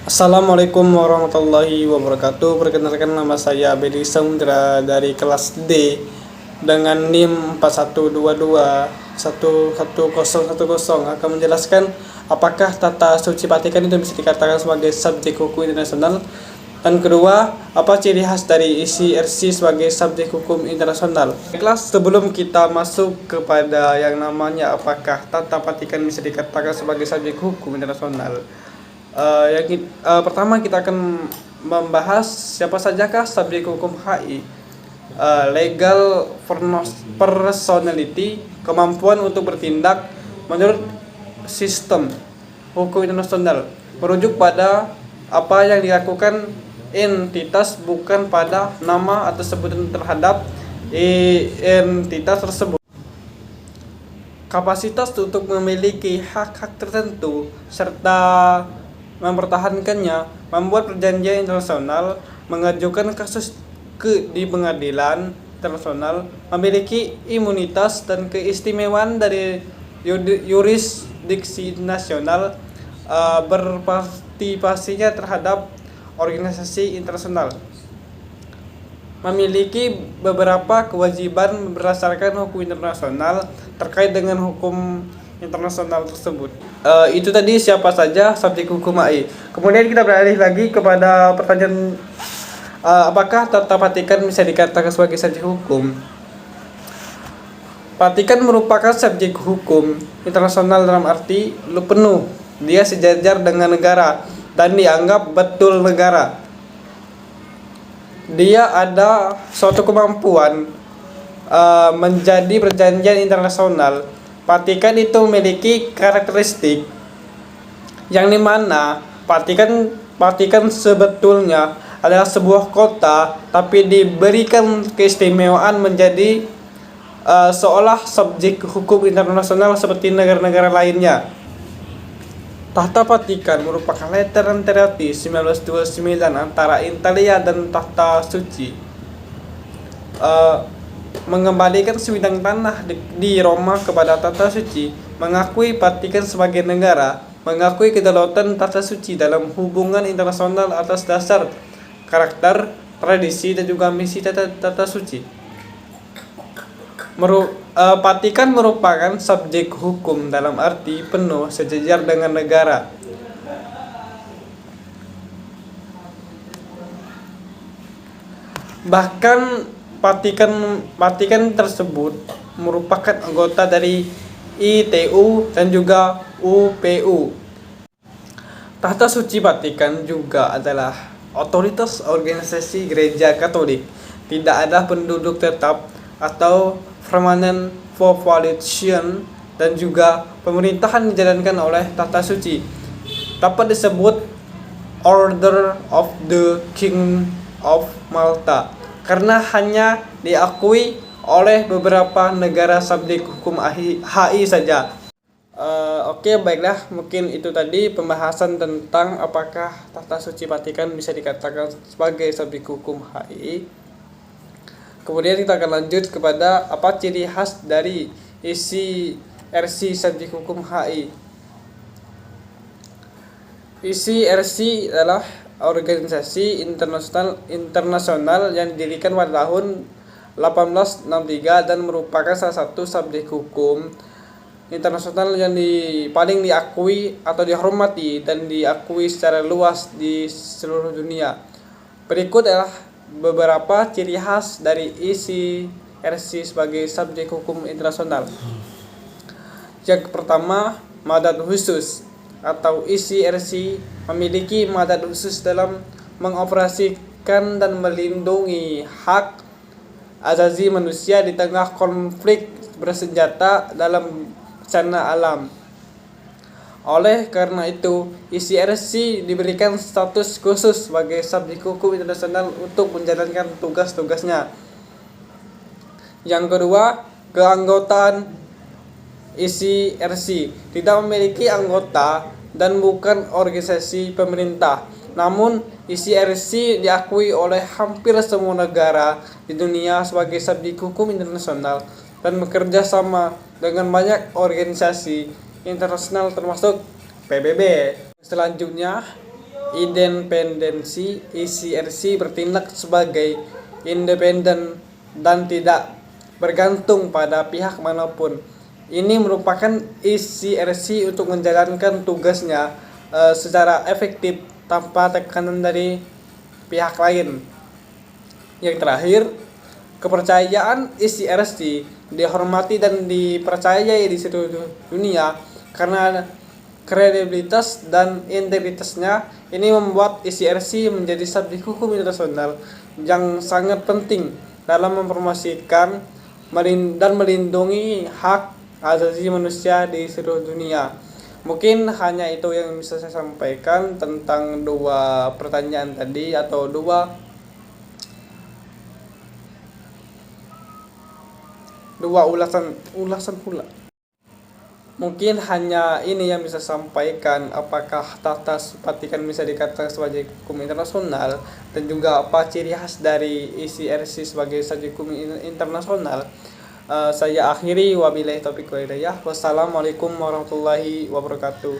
Assalamualaikum warahmatullahi wabarakatuh. Perkenalkan, nama saya Bedi Samudra dari kelas D dengan NIM 4122111010 akan menjelaskan apakah tata suci Vatikan itu bisa dikatakan sebagai subjek hukum internasional, dan kedua, apa ciri khas dari isi RC sebagai subjek hukum internasional. Kelas, sebelum kita masuk kepada yang namanya apakah tata Vatikan bisa dikatakan sebagai subjek hukum internasional, pertama kita akan membahas siapa sajakah subjek hukum HI. Legal personality, kemampuan untuk bertindak menurut sistem hukum internasional, merujuk pada apa yang dilakukan entitas, bukan pada nama atau sebutan terhadap entitas tersebut. Kapasitas untuk memiliki hak-hak tertentu serta mempertahankannya, membuat perjanjian internasional, mengajukan kasus di pengadilan internasional, memiliki imunitas dan keistimewaan dari yurisdiksi nasional, berpartisipasinya terhadap organisasi internasional, memiliki beberapa kewajiban berdasarkan hukum internasional terkait dengan hukum internasional tersebut. Itu tadi siapa saja subjek hukum HI. Kemudian kita beralih lagi kepada pertanyaan, apakah tata Vatikan bisa dikatakan sebagai subjek hukum? Vatikan merupakan subjek hukum internasional dalam arti penuh. Dia sejajar dengan negara dan dianggap betul negara. Dia ada suatu kemampuan menjadi perjanjian internasional. Vatikan itu memiliki karakteristik yang dimana Vatikan sebetulnya adalah sebuah kota, tapi diberikan keistimewaan menjadi seolah subjek hukum internasional seperti negara-negara lainnya. Tahta Vatikan merupakan Lateran Treaty 1929 antara Italia dan Tahta Suci, mengembalikan sebidang tanah di Roma kepada Tahta Suci, mengakui Vatikan sebagai negara, mengakui kedaulatan Tahta Suci dalam hubungan internasional atas dasar karakter, tradisi, dan juga misi Tahta Suci. Vatikan merupakan subjek hukum dalam arti penuh, sejajar dengan negara. Bahkan Vatikan tersebut merupakan anggota dari ITU dan juga UPU. Tahta Suci Vatikan juga adalah otoritas organisasi Gereja Katolik. Tidak ada penduduk tetap atau permanent population, dan juga pemerintahan dijalankan oleh Tahta Suci. Dapat disebut Order of the King of Malta karena hanya diakui oleh beberapa negara subjek hukum HI saja. Oke, baiklah, mungkin itu tadi pembahasan tentang apakah Tahta Suci Vatikan bisa dikatakan sebagai subjek hukum HI. Kemudian kita akan lanjut kepada apa ciri khas dari isi RC subjek hukum HI. Isi RC adalah organisasi internasional yang didirikan pada tahun 1863 dan merupakan salah satu subjek hukum internasional yang paling diakui atau dihormati dan diakui secara luas di seluruh dunia. Berikut adalah beberapa ciri khas dari isi RC sebagai subjek hukum internasional. Yang pertama, mandat khusus atau isi RC memiliki mandat khusus dalam mengoperasikan dan melindungi hak asasi manusia di tengah konflik bersenjata dalam bencana alam. Oleh karena itu, isi RC diberikan status khusus sebagai subjek hukum internasional untuk menjalankan tugas-tugasnya. Yang kedua, keanggotaan isi RC tidak memiliki anggota dan bukan organisasi pemerintah. Namun, isi RC diakui oleh hampir semua negara di dunia sebagai subjek hukum internasional dan bekerja sama dengan banyak organisasi internasional termasuk PBB. Selanjutnya, independensi ICRC bertindak sebagai independen dan tidak bergantung pada pihak manapun. Ini merupakan ICRC untuk menjalankan tugasnya secara efektif tanpa tekanan dari pihak lain. Yang terakhir, kepercayaan ICRC dihormati dan dipercayai di seluruh dunia karena kredibilitas dan integritasnya. Ini membuat ICRC menjadi subjek hukum internasional yang sangat penting dalam mempromosikan dan melindungi hak asasi manusia di seluruh dunia. Mungkin hanya itu yang bisa saya sampaikan tentang dua pertanyaan tadi, atau dua ulasan pula. Mungkin hanya ini yang bisa sampaikan, apakah Tata Vatikan bisa dikatakan sebagai hukum internasional, dan juga apa ciri khas dari ICRC sebagai subjek hukum internasional. Saya akhiri, wabillahi taufiq wal hidayah. Wassalamualaikum warahmatullahi wabarakatuh.